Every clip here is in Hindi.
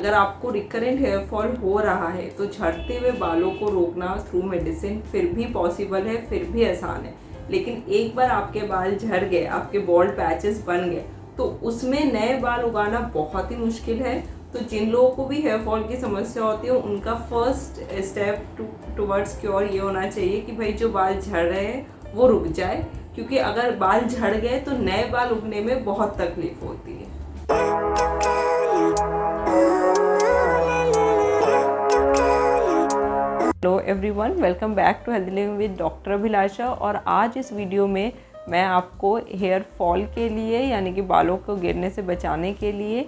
अगर आपको रिकरेंट हेयर फॉल हो रहा है तो झड़ते हुए बालों को रोकना थ्रू मेडिसिन फिर भी पॉसिबल है, फिर भी आसान है। लेकिन एक बार आपके बाल झड़ गए, आपके बॉल्ड पैचेस बन गए, तो उसमें नए बाल उगाना बहुत ही मुश्किल है। तो जिन लोगों को भी हेयर फॉल की समस्या होती है उनका फर्स्ट स्टेप टुवर्ड्स क्योर ये होना चाहिए कि भाई जो बाल झड़ रहे हैं वो रुक जाए, क्योंकि अगर बाल झड़ गए तो नए बाल उगने में बहुत तकलीफ होती है। Hello everyone, welcome back to healthy living with doctor Abhilasha. और आज इस वीडियो में मैं आपको हेयर फॉल के लिए यानी कि बालों को गिरने से बचाने के लिए,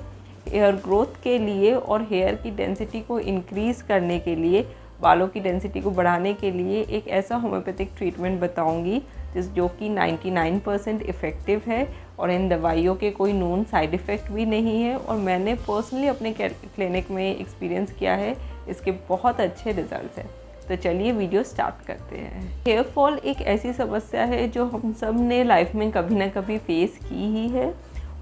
हेयर ग्रोथ के लिए और हेयर की डेंसिटी को इंक्रीज़ करने के लिए, बालों की डेंसिटी को बढ़ाने के लिए एक ऐसा होम्योपैथिक ट्रीटमेंट बताऊंगी जो कि 99% इफ़ेक्टिव है और इन दवाइयों के कोई नोन साइड इफ़ेक्ट भी नहीं है। और मैंने पर्सनली अपने क्लिनिक में एक्सपीरियंस किया है, इसके बहुत अच्छे रिजल्ट्स हैं। तो चलिए वीडियो स्टार्ट करते हैं। हेयर फॉल एक ऐसी समस्या है जो हम सब ने लाइफ में कभी ना कभी फेस की ही है,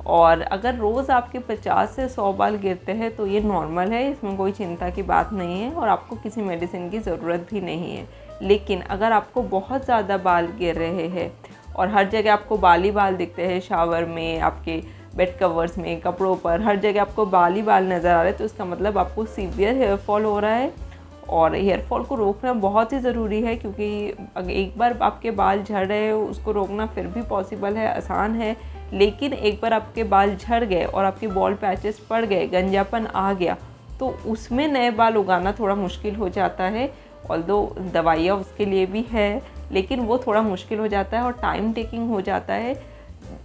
और अगर रोज़ आपके 50 से 100 बाल गिरते हैं तो ये नॉर्मल है, इसमें कोई चिंता की बात नहीं है और आपको किसी मेडिसिन की ज़रूरत भी नहीं है। लेकिन अगर आपको बहुत ज़्यादा बाल गिर रहे हैं और हर जगह आपको बाल ही बाल दिखते हैं, शावर में, आपके बेड कवर्स में, कपड़ों पर, हर जगह आपको बाल ही बाल नज़र आ रहे हैं, तो इसका मतलब आपको सीवियर हेयर फॉल हो रहा है। और हेयर फॉल को रोकना बहुत ही ज़रूरी है, क्योंकि अगर एक बार आपके बाल झड़ रहे हो उसको रोकना फिर भी पॉसिबल है, आसान है। लेकिन एक बार आपके बाल झड़ गए और आपके बॉल्ड पैचेस पड़ गए, गंजापन आ गया, तो उसमें नए बाल उगाना थोड़ा मुश्किल हो जाता है। ऑल्दो दवाइयाँ उसके लिए भी है, लेकिन वो थोड़ा मुश्किल हो जाता है और टाइम टेकिंग हो जाता है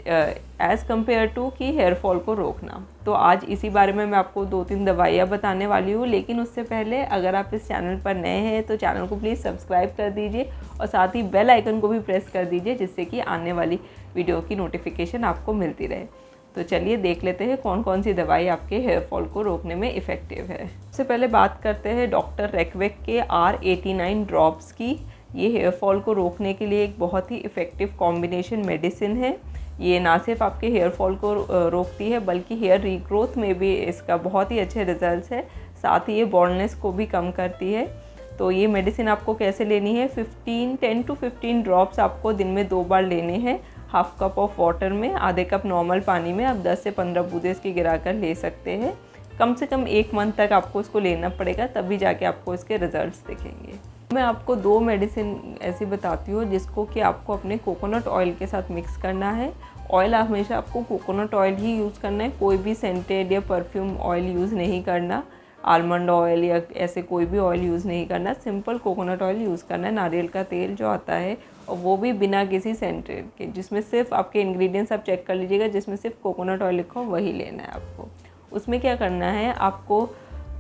एज़ कम्पेयर टू कि हेयर फॉल को रोकना। तो आज इसी बारे में मैं आपको 2-3 दवाइयाँ बताने वाली हूँ। लेकिन उससे पहले अगर आप इस चैनल पर नए हैं तो चैनल को प्लीज़ सब्सक्राइब कर दीजिए और साथ ही बेल आइकन को भी प्रेस कर दीजिए, जिससे कि आने वाली वीडियो की नोटिफिकेशन आपको मिलती रहे। तो चलिए देख लेते हैं कौन कौन सी दवाई आपके हेयर फॉल को रोकने में इफ़ेक्टिव है। सबसे पहले बात करते हैं डॉक्टर रेकवेक के R89 ड्रॉप्स की। ये हेयर फॉल को रोकने के लिए एक बहुत ही इफ़ेक्टिव कॉम्बिनेशन मेडिसिन है। ये ना सिर्फ आपके हेयर फॉल को रोकती है बल्कि हेयर रीग्रोथ में भी इसका बहुत ही अच्छे रिजल्ट्स है। साथ ही ये बॉल्डनेस को भी कम करती है। तो ये मेडिसिन आपको कैसे लेनी है, 10 to 15 ड्रॉप्स आपको दिन में 2 बार लेने हैं। हाफ कप ऑफ वाटर में, आधे कप नॉर्मल पानी में आप 10 से 15 बूंदे इसकी गिरा कर ले सकते हैं। कम से कम 1 मंथ तक आपको इसको लेना पड़ेगा, तभी जाके आपको इसके रिजल्ट्स दिखेंगे। मैं आपको 2 मेडिसिन ऐसी बताती हूँ जिसको कि आपको अपने कोकोनट ऑयल के साथ मिक्स करना है। ऑयल हमेशा आपको कोकोनट ऑयल ही यूज़ करना है, कोई भी सेंटेड या परफ्यूम ऑयल यूज़ नहीं करना, आलमंड ऑयल या ऐसे कोई भी ऑयल यूज़ नहीं करना। सिंपल कोकोनट ऑयल यूज़ करना है, नारियल का तेल जो आता है, और वो भी बिना किसी सेंटेड के, जिसमें सिर्फ आपके इंग्रेडिएंट्स आप चेक कर लीजिएगा, जिसमें सिर्फ कोकोनट ऑयल लिखा हो वही लेना है आपको। उसमें क्या करना है, आपको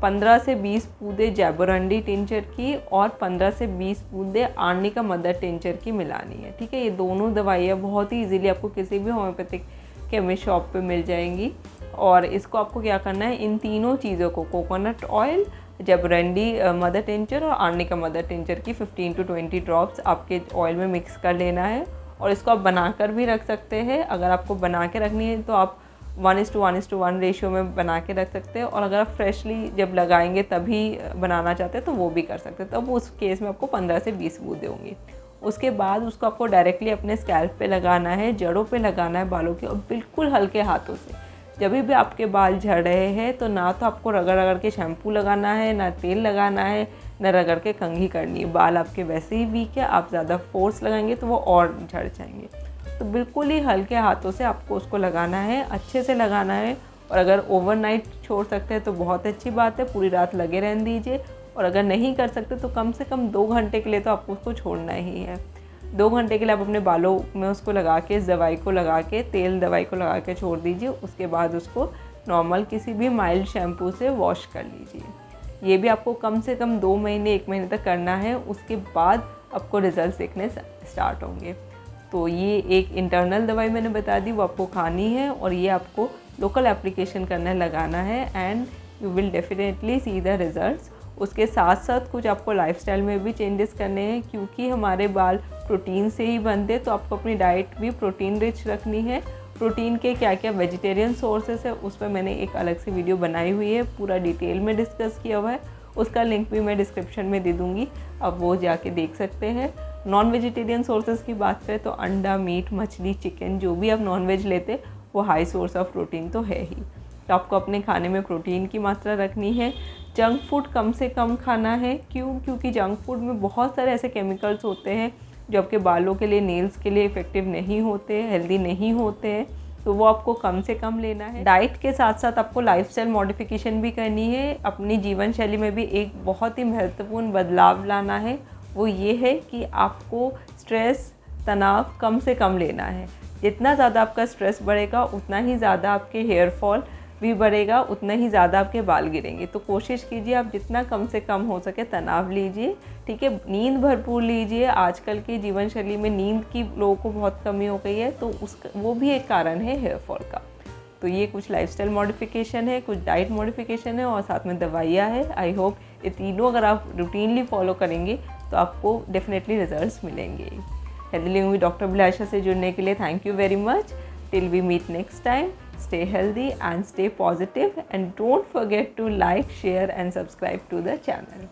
15 से 20 बूंदे जैबोरंडी टिंचर की और 15 से 20 बूंदे आर्निका मदर टिंचर की मिलानी है। ठीक है, ये दोनों दवाइयाँ बहुत ही इजीली आपको किसी भी होम्योपैथिक केमिस्ट शॉप पे मिल जाएंगी। और इसको आपको क्या करना है, इन तीनों चीज़ों को, कोकोनट ऑयल, जैबोरंडी मदर टिंचर और आर्निका मदर टिंचर की 15 to 20 ड्रॉप्स आपके ऑयल में मिक्स कर लेना है। और इसको आप बनाकर भी रख सकते हैं। अगर आपको बना के रखनी है तो आप 1:1:1 रेशियो में बना के रख सकते हैं, और अगर आप फ्रेशली जब लगाएंगे तभी बनाना चाहते हैं तो वो भी कर सकते हैं। तब उस केस में आपको 15 से 20 बूंदे होंगी। उसके बाद उसको आपको डायरेक्टली अपने स्कैल्प पे लगाना है, जड़ों पे लगाना है बालों के, और बिल्कुल हल्के हाथों से। जब भी आपके बाल झड़ रहे हैं तो ना तो आपको रगड़ रगड़ के शैम्पू लगाना है, ना तेल लगाना है, ना रगड़ के कंघी करनी है। बाल आपके वैसे ही वीक है, आप ज़्यादा फोर्स लगाएंगे तो वो और झड़ जाएंगे। तो बिल्कुल ही हल्के हाथों से आपको उसको लगाना है, अच्छे से लगाना है। और अगर ओवरनाइट छोड़ सकते हैं तो बहुत अच्छी बात है, पूरी रात लगे रहने दीजिए। और अगर नहीं कर सकते तो कम से कम 2 घंटे के लिए तो आपको उसको छोड़ना ही है। 2 घंटे के लिए आप अपने बालों में उसको लगा के, इस दवाई को लगा के, तेल दवाई को लगा के छोड़ दीजिए। उसके बाद उसको नॉर्मल किसी भी माइल्ड शैम्पू से वॉश कर लीजिए। ये भी आपको कम से कम 2 महीने 1 महीने तक करना है। उसके बाद आपको रिजल्ट दिखने स्टार्ट होंगे। तो ये एक इंटरनल दवाई मैंने बता दी, वो आपको खानी है, और ये आपको लोकल एप्लीकेशन करना है, लगाना है, and you will definitely see the results. उसके साथ साथ कुछ आपको लाइफस्टाइल में भी चेंजेस करने हैं, क्योंकि हमारे बाल प्रोटीन से ही बनते, तो आपको अपनी डाइट भी प्रोटीन रिच रखनी है। प्रोटीन के क्या क्या वेजिटेरियन सोर्सेस है उस पर मैंने एक अलग से वीडियो बनाई हुई है, पूरा डिटेल में डिस्कस किया हुआ है, उसका लिंक भी मैं डिस्क्रिप्शन में दे दूँगी, अब वो जाके देख सकते हैं। नॉन वेजिटेरियन सोर्सेज की बात करें तो अंडा, मीट, मछली, चिकन, जो भी आप नॉन वेज लेते वो हाई सोर्स ऑफ प्रोटीन तो है ही। तो आपको अपने खाने में प्रोटीन की मात्रा रखनी है। जंक फूड कम से कम खाना है, क्योंकि जंक फूड में बहुत सारे ऐसे केमिकल्स होते हैं जो आपके बालों के लिए, नेल्स के लिए इफ़ेक्टिव नहीं होते, हेल्दी नहीं होते हैं, तो वो आपको कम से कम लेना है। डाइट के साथ साथ आपको लाइफस्टाइल मॉडिफिकेशन भी करनी है, अपनी जीवन शैली में भी एक बहुत ही महत्वपूर्ण बदलाव लाना है। वो ये है कि आपको स्ट्रेस, तनाव कम से कम लेना है। जितना ज़्यादा आपका स्ट्रेस बढ़ेगा उतना ही ज़्यादा आपके हेयर फॉल भी बढ़ेगा, उतना ही ज़्यादा आपके बाल गिरेंगे। तो कोशिश कीजिए आप जितना कम से कम हो सके तनाव लीजिए, ठीक है। नींद भरपूर लीजिए, आजकल की जीवन शैली में नींद की लोगों को बहुत कमी हो गई है, तो वो भी एक कारण है हेयर फॉल का। तो ये कुछ लाइफस्टाइल मॉडिफिकेशन है, कुछ डाइट मॉडिफिकेशन है और साथ में दवाइयाँ है। आई होप ये तीनों अगर आप रूटीनली फॉलो करेंगे तो आपको डेफिनेटली रिजल्ट्स मिलेंगे। Healthy living with doctor Abhilasha से जुड़ने के लिए thank you very much. Till we meet next time, stay healthy and stay positive, and don't forget to like, share and subscribe to the channel.